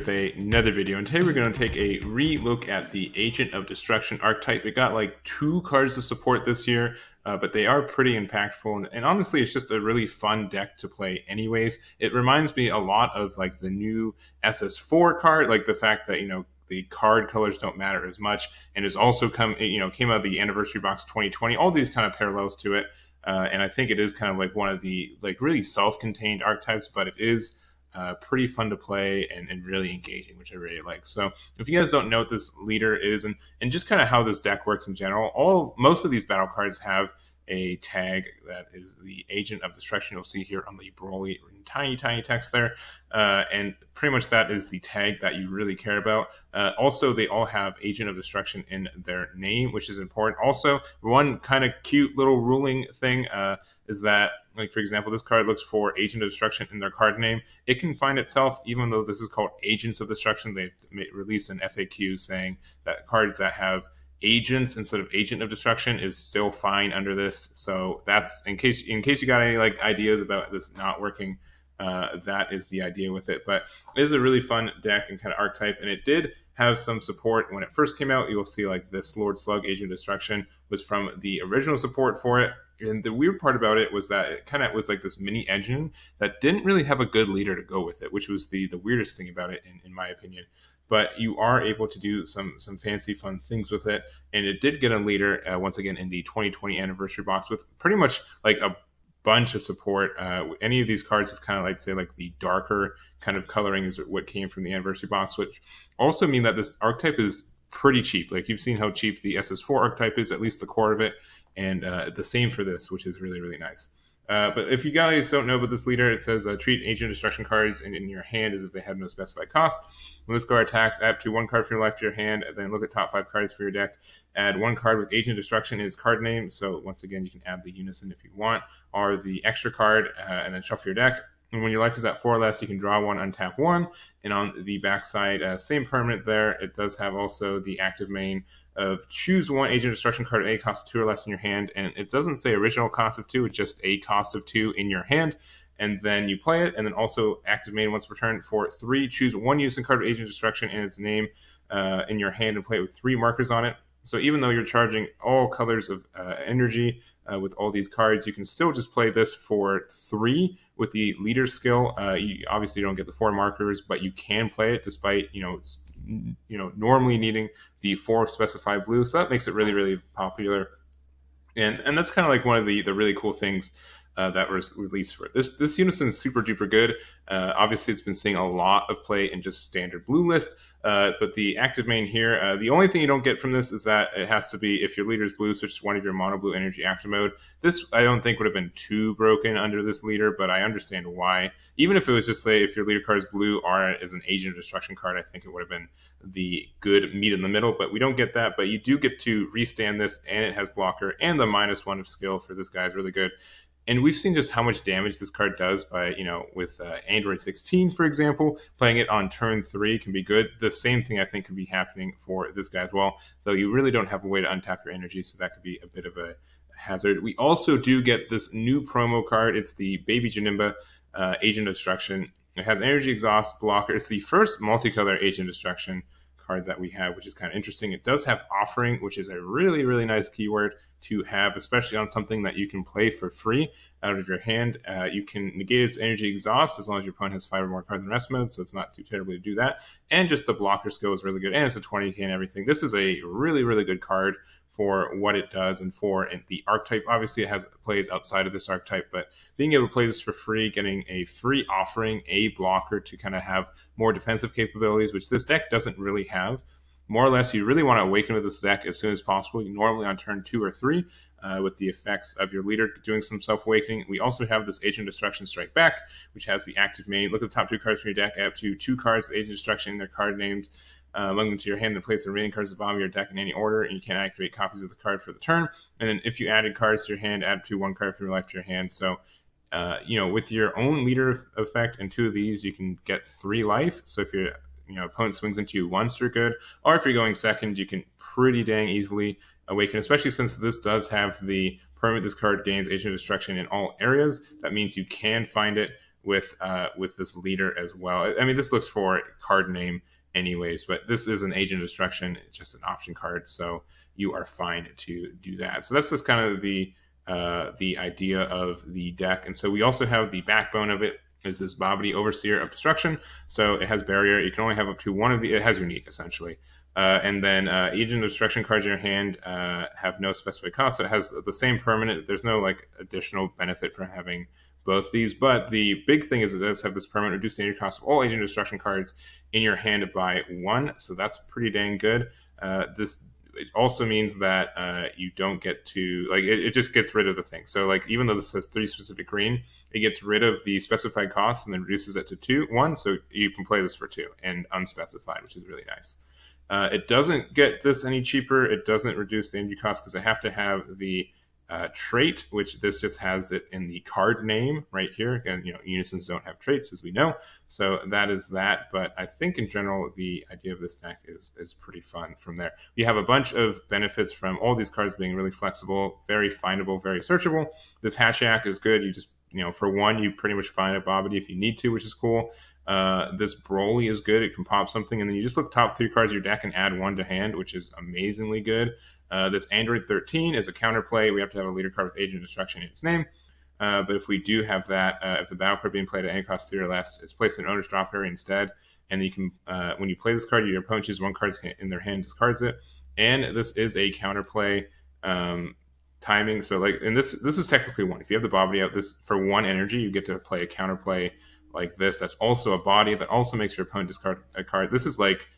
with another video, and today we're going to take a re-look at the Agent of Destruction archetype. It got like 2 cards to support this year, but they are pretty impactful, and honestly it's just a really fun deck to play anyways. It reminds me a lot of like the new SS4 card, like the fact that, you know, the card colors don't matter as much, and has also came out of the Anniversary Box 2020, all these kind of parallels to it. And I think it is kind of like one of the like really self-contained archetypes, but it is pretty fun to play and really engaging, which I really like. So if you guys don't know what this leader is and just kind of how this deck works in general, most of these battle cards have a tag that is the Agent of Destruction. You'll see here on the Broly tiny text there, and pretty much that is the tag that you really care about. Also, they all have Agent of Destruction in their name, which is important. Also, one kind of cute little ruling thing is that, like, for example, this card looks for Agent of Destruction in their card name. It can find itself, even though this is called Agents of Destruction, they released an FAQ saying that cards that have agents instead of Agent of Destruction is still fine under this. So that's in case you got any like ideas about this not working, that is the idea with it. But it is a really fun deck and kind of archetype, and it did have some support when it first came out. You'll see like this Lord Slug Agent of Destruction was from the original support for it. And the weird part about it was that it kind of was like this mini engine that didn't really have a good leader to go with it, which was the weirdest thing about it, in my opinion. But you are able to do some fancy fun things with it, and it did get a leader once again in the 2020 Anniversary Box with pretty much like a bunch of support. Any of these cards was kind of like, say, like the darker kind of coloring is what came from the Anniversary Box, which also mean that this archetype is pretty cheap. Like, you've seen how cheap the SS4 archetype is, at least the core of it, and the same for this, which is really, really nice. But if you guys don't know about this leader, it says treat Agent of Destruction cards in your hand as if they have no specified cost. When this card attacks, add to 1 card from your life to your hand, and then look at top 5 cards for your deck. Add 1 card with Agent of Destruction in its card name. So once again, you can add the unison if you want, or the extra card, and then shuffle your deck. And when your life is at 4 or less, you can draw 1, untap 1. And on the backside, same permanent there. It does have also the active main of choose 1 Agent of Destruction card at a cost of 2 or less in your hand. And it doesn't say original cost of 2, it's just a cost of 2 in your hand. And then you play it, and then also active main once per turn. For 3, choose 1 unison card with Agent of Destruction and its name in your hand and play it with 3 markers on it. So even though you're charging all colors of energy with all these cards, you can still just play this for 3 with the leader skill. You obviously don't get the 4 markers, but you can play it despite normally needing the 4 specified blue. So that makes it really, really popular, and that's kind of like one of the really cool things that was released for it. This unison is super duper good. Obviously, it's been seeing a lot of play in just standard blue list. But the active main here, the only thing you don't get from this is that it has to be, if your leader is blue, switch to one of your mono blue energy active mode. This, I don't think, would have been too broken under this leader, but I understand why. Even if it was just, say, if your leader card is blue or is an Agent of Destruction card, I think it would have been the good meat in the middle, but we don't get that. But you do get to restand this, and it has blocker, and the -1 of skill for this guy is really good. And we've seen just how much damage this card does by, with Aandroidd 16, for example. Playing it on turn 3 can be good. The same thing, I think, could be happening for this guy as well, though you really don't have a way to untap your energy, so that could be a bit of a hazard. We also do get this new promo card. It's the Baby Janemba Agent of Destruction. It has energy exhaust, blocker. It's the first multicolor Agent of Destruction card that we have, which is kind of interesting. It does have offering, which is a really, really nice keyword to have, especially on something that you can play for free out of your hand. You can negate its energy exhaust as long as your opponent has 5 or more cards in rest mode, so it's not too terrible to do that. And just the blocker skill is really good, and it's a 20k and everything. This is a really, really good card for what it does and for the archetype. Obviously, it plays outside of this archetype, but being able to play this for free, getting a free offering, a blocker to kind of have more defensive capabilities, which this deck doesn't really have. More or less, you really want to awaken with this deck as soon as possible, normally on turn 2 or 3, with the effects of your leader doing some self-awakening. We also have this Agent of Destruction Strike Back, which has the active main. Look at the top 2 cards from your deck, add up to 2 cards with Agent of Destruction in their card names. Lug them to your hand and place the remaining cards at the bottom of your deck in any order, and you can activate copies of the card for the turn. And then if you added cards to your hand, add to 1 card from your life to your hand. So, with your own leader effect and 2 of these, you can get 3 life. So if your opponent swings into you once, you're good. Or if you're going second, you can pretty dang easily awaken, especially since this does have the permanent this card gains Agent of Destruction in all areas. That means you can find it with this leader as well. I mean, this looks for card name anyways, but this is an Agent of Destruction. It's just an option card, so you are fine to do that. So that's just kind of the idea of the deck. And so we also have the backbone of it is this Bobbity Overseer of Destruction. So it has barrier. You can only have up to one of the. It has unique essentially. And then Agent of Destruction cards in your hand have no specified cost. So it has the same permanent. There's no like additional benefit from having both these. But the big thing is it does have this permanent reduced danger cost of all Agent of Destruction cards in your hand by 1. So that's pretty dang good. It also means that you don't get to like it just gets rid of the thing. So like even though this has 3 specific green, it gets rid of the specified costs and then reduces it to 1. So you can play this for 2 and unspecified, which is really nice. It doesn't get this any cheaper. It doesn't reduce the energy cost because I have to have the trait, which this just has it in the card name right here. Again, unisons don't have traits, as we know, so that is that. But I think in general, the idea of this deck is pretty fun from there. You have a bunch of benefits from all these cards being really flexible, very findable, very searchable. This Hatchak is good. You just, for 1, you pretty much find a Bobbity if you need to, which is cool. This Broly is good. It can pop something, and then you just look top 3 cards of your deck and add 1 to hand, which is amazingly good. This Aandroidd 13 is a counterplay. We have to have a leader card with Agent of Destruction in its name. But if we do have that, if the battle card being played at any cost 3 or less, it's placed in owner's drop area instead. And you can, when you play this card, your opponent chooses 1 card in their hand, discards it. And this is a counterplay timing. So like, and this is technically 1. If you have the Bobbity out, this for 1 energy, you get to play a counterplay like this. That's also a body that also makes your opponent discard a card. This is like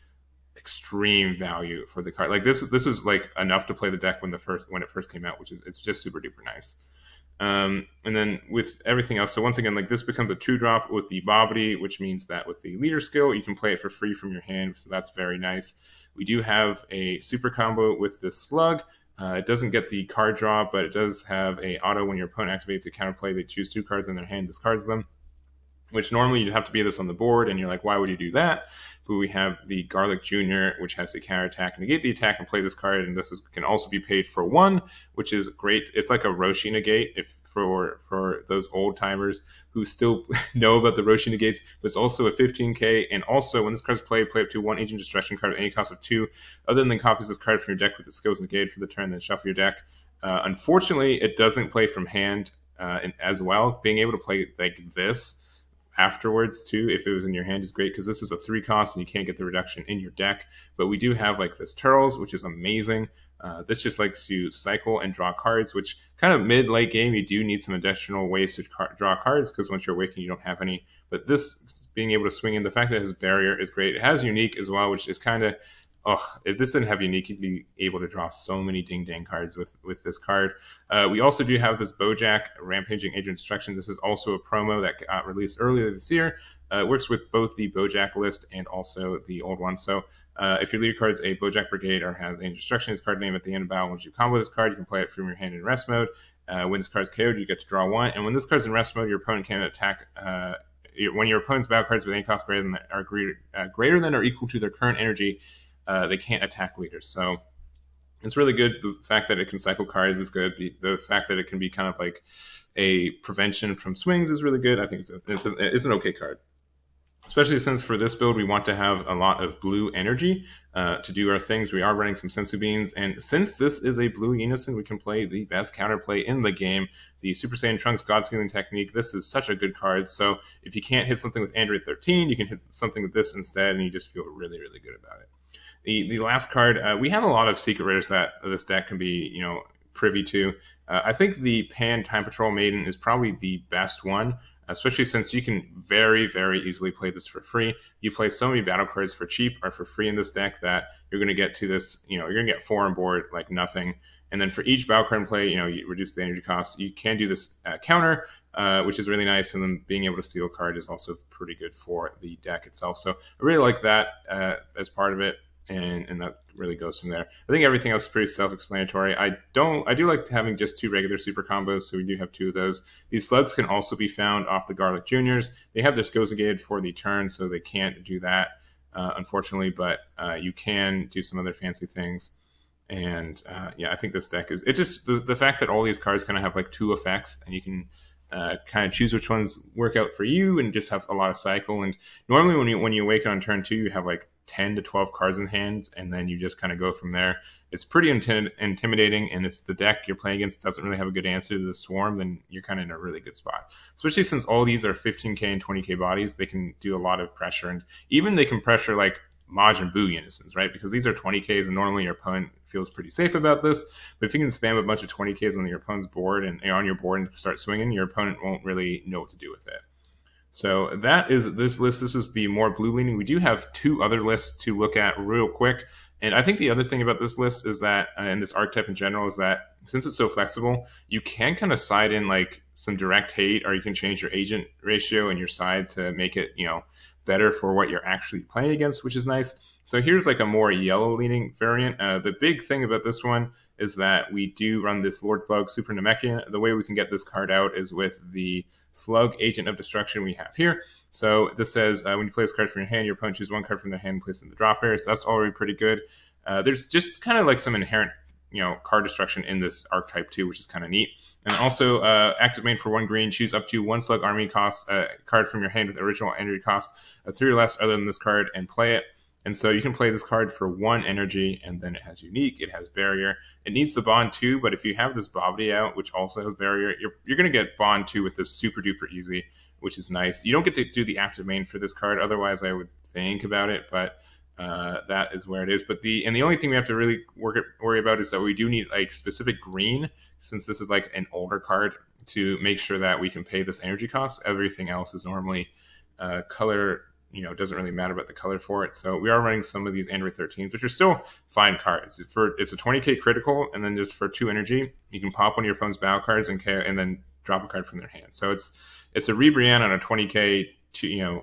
extreme value for the card. Like this is like enough to play the deck when it first came out, which is it's just super duper nice. And then with everything else, so once again, like this becomes a 2-drop with the Bobbity, which means that with the leader skill, you can play it for free from your hand. So that's very nice. We do have a super combo with this Slug. It doesn't get the card draw, but it does have a auto when your opponent activates a counterplay. They choose 2 cards in their hand, discards them. Which normally you'd have to be this on the board, and you're like, why would you do that? But we have the Garlic Jr., which has the counterattack, negate the attack, and play this card, and this can also be paid for 1, which is great. It's like a Roshi negate for those old timers who still know about the Roshi negates, but it's also a 15k, and also when this card's played, play up to 1 Agent Destruction card at any cost of 2, other than copies this card from your deck with the skills negated for the turn, then shuffle your deck. Unfortunately, it doesn't play from hand as well. Being able to play like this afterwards too, if it was in your hand, is great because this is a 3 cost and you can't get the reduction in your deck. But we do have like this Turtles, which is amazing. This just likes to cycle and draw cards, which kind of mid-late game you do need some additional ways to draw cards because once you're awakened you don't have any. But this being able to swing in, the fact that it has barrier is great. It has unique as well, which is kind of if this didn't have unique, you'd be able to draw so many ding-dang cards with this card. We also do have this Bojack, Rampaging Agent Destruction. This is also a promo that got released earlier this year. It works with both the Bojack list and also the old one. So if your leader card is a Bojack Brigade or has Agent Destruction, its card name at the end of battle, once you combo this card, you can play it from your hand in rest mode. When this card's KO'd, you get to draw 1. And when this card's in rest mode, your opponent can attack... when your opponent's battle cards with any cost greater than or equal to their current energy, they can't attack leaders. So it's really good. The fact that it can cycle cards is good. The fact that it can be kind of like a prevention from swings is really good. I think it's an okay card. Especially since for this build, we want to have a lot of blue energy to do our things. We are running some Sensu Beans. And since this is a blue unison, we can play the best counterplay in the game. The Super Saiyan Trunks God Sealing Technique. This is such a good card. So if you can't hit something with Aandroidd 13, you can hit something with this instead, and you just feel really, really good about it. The last card, we have a lot of secret rares that this deck can be, privy to. I think the Pan Time Patrol Maiden is probably the best one, especially since you can very, very easily play this for free. You play so many battle cards for cheap or for free in this deck that you're going to get to this, you're going to get 4 on board like nothing. And then for each battle card in play, you reduce the energy cost. You can do this counter, which is really nice. And then being able to steal a card is also pretty good for the deck itself. So I really like that as part of it. And that really goes from there. I think everything else is pretty self-explanatory. I do like having just 2 regular super combos, so we do have 2 of those. These slugs can also be found off the Garlic Juniors. They have their skills negated for the turn, so they can't do that, unfortunately, but you can do some other fancy things. And I think this deck is... It's just the fact that all these cards kind of have like 2 effects, and you can kind of choose which ones work out for you and just have a lot of cycle. And normally when you awaken on turn 2, you have like 10 to 12 cards in hand, and then you just kind of go from there. It's pretty intimidating, and if the deck you're playing against doesn't really have a good answer to the swarm, then you're kind of in a really good spot. Especially since all these are 15k and 20k bodies, they can do a lot of pressure, and even they can pressure like Majin Buu unisons, right? Because these are 20ks, and normally your opponent feels pretty safe about this. But if you can spam a bunch of 20ks on your opponent's board and on your board and start swinging, your opponent won't really know what to do with it. So that is this list. This is the more blue leaning. We do have 2 other lists to look at real quick. And I think the other thing about this list is that, and this archetype in general, is that since it's so flexible, you can kind of side in like some direct hate, or you can change your agent ratio and your side to make it, better for what you're actually playing against, which is nice. So here's like a more yellow leaning variant. The big thing about this one is that we do run this Lord Slug Super Namekian. The way we can get this card out is with the Slug Agent of Destruction we have here. So this says when you play this card from your hand, your opponent chooses 1 card from their hand and place it in the drop area. So that's already pretty good. There's just kind of like some inherent card destruction in this archetype too, which is kind of neat. And also active main for 1 green, choose up to 1 Slug Army cost card from your hand with original energy cost 3 or less other than this card, and play it. And so you can play this card for 1 energy, and then it has unique, it has barrier. It needs the bond too, but if you have this Bobbity out, which also has barrier, you're going to get bond 2 with this super duper easy, which is nice. You don't get to do the active main for this card, otherwise I would think about it, but that is where it is. But the only thing we have to really worry about is that we do need like specific green, since this is like an older card, to make sure that we can pay this energy cost. Everything else is normally color. Doesn't really matter about the color for it. So we are running some of these Aandroidd 13s, which are still fine cards. It's a 20k critical, and then just for 2 energy, you can pop one of your opponent's battle cards and then drop a card from their hand. So it's a Rebrian on a 20k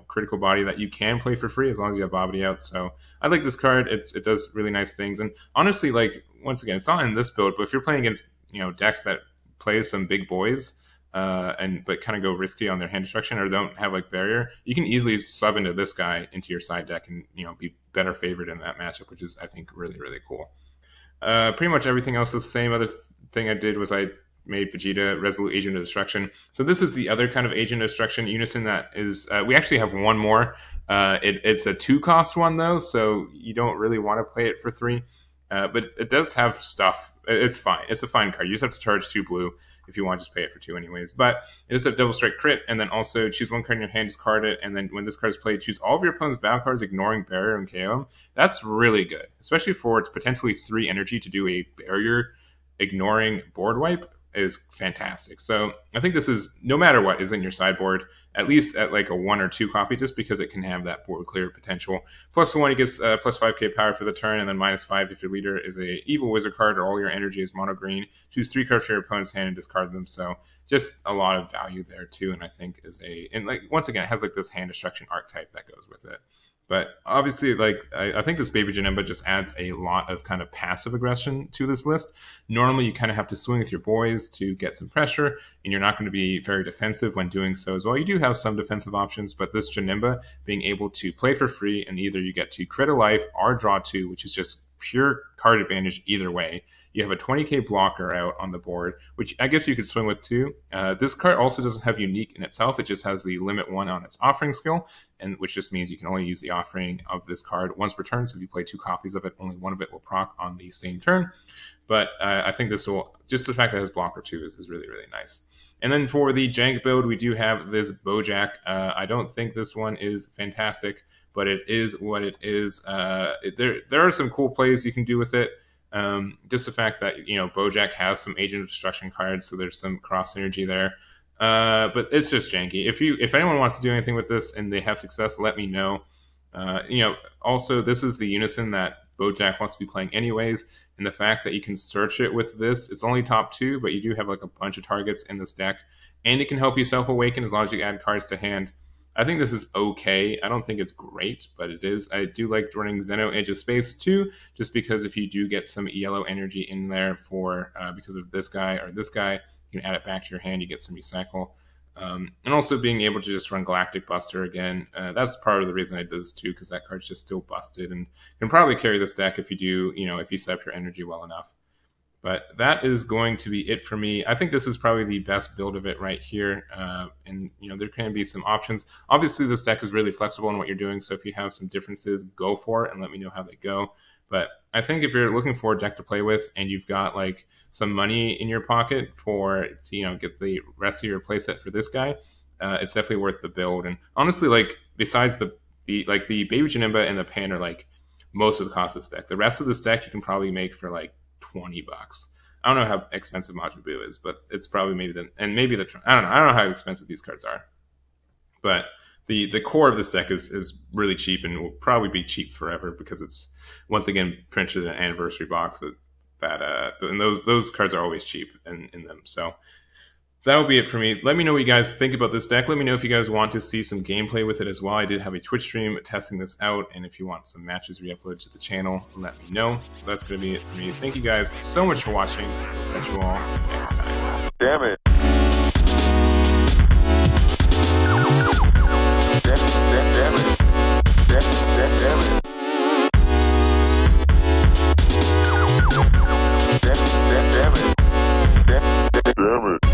critical body that you can play for free as long as you have Bobbity out. So I like this card. It does really nice things. And honestly, like, once again, it's not in this build, but if you're playing against decks that play some big boys, but kind of go risky on their hand destruction or don't have like barrier, you can easily sub into this guy into your side deck and be better favored in that matchup, which is, I think, really, really cool. Pretty much everything else is the same. Other thing I did was I made Vegeta Resolute Agent of Destruction. So this is the other kind of Agent of Destruction unison that is, we actually have 1 more. It's a 2-cost one though, so you don't really want to play it for 3. But it does have stuff. It's fine. It's a fine card. You just have to charge 2 blue if you want to just pay it for 2 anyways. But it does have double strike crit, and then also choose 1 card in your hand, discard it, and then when this card is played, choose all of your opponent's battle cards, ignoring barrier and KO them. That's really good, especially for it's potentially 3 energy to do a barrier ignoring board wipe is fantastic. So I think this is, no matter what is in your sideboard, at least at like a 1 or 2 copy, just because it can have that board clear potential. +1, it gets plus 5k power for the turn, and then -5 if your leader is a evil wizard card or all your energy is mono green. Choose 3 cards from your opponent's hand and discard them. So just a lot of value there too, and I think and like, once again, it has like this hand destruction archetype that goes with it. But obviously, like, I think this Baby Janemba just adds a lot of kind of passive aggression to this list. Normally, you kind of have to swing with your boys to get some pressure, and you're not going to be very defensive when doing so as well. You do have some defensive options, but this Janemba being able to play for free, and either you get to crit a life or draw 2, which is just pure card advantage either way. You have a 20k blocker out on the board, which I guess you could swing with too. This card also doesn't have unique in itself. It just has the limit 1 on its offering skill, and which just means you can only use the offering of this card once per turn. So if you play 2 copies of it, only 1 of it will proc on the same turn. But I think this will, just the fact that it has blocker 2 is really, really nice. And then for the jank build, we do have this Bojack. I don't think this one is fantastic, but it is what it is. There are some cool plays you can do with it. Just the fact that, Bojack has some Agent of Destruction cards, so there's some cross synergy there. But it's just janky. If anyone wants to do anything with this and they have success, let me know. Also, this is the unison that Bojack wants to be playing anyways, and the fact that you can search it with this, it's only top 2, but you do have like a bunch of targets in this deck, and it can help you self-awaken as long as you add cards to hand. I think this is okay. I don't think it's great, but it is. I do like running Zeno Edge of Space too, just because if you do get some yellow energy in there for because of this guy or this guy, you can add it back to your hand, you get some recycle. And also being able to just run Galactic Buster again. That's part of the reason I did this too, because that card's just still busted and can probably carry this deck if you do, if you set up your energy well enough. But that is going to be it for me. I think this is probably the best build of it right here. And, there can be some options. Obviously, this deck is really flexible in what you're doing. So if you have some differences, go for it and let me know how they go. But I think if you're looking for a deck to play with and you've got like some money in your pocket to get the rest of your playset for this guy, it's definitely worth the build. And honestly, like besides the Baby Janemba and the Pan are like most of the cost of this deck. The rest of this deck you can probably make for like $20. I don't know how expensive Majin Buu is, but it's probably I don't know how expensive these cards are. But the core of this deck is really cheap and will probably be cheap forever because it's once again printed in an anniversary box and those cards are always cheap in them. So that will be it for me. Let me know what you guys think about this deck. Let me know if you guys want to see some gameplay with it as well. I did have a Twitch stream testing this out, and if you want some matches re-uploaded to the channel, let me know. That's going to be it for me. Thank you guys so much for watching. Catch you all next time. Damn it. Damn it.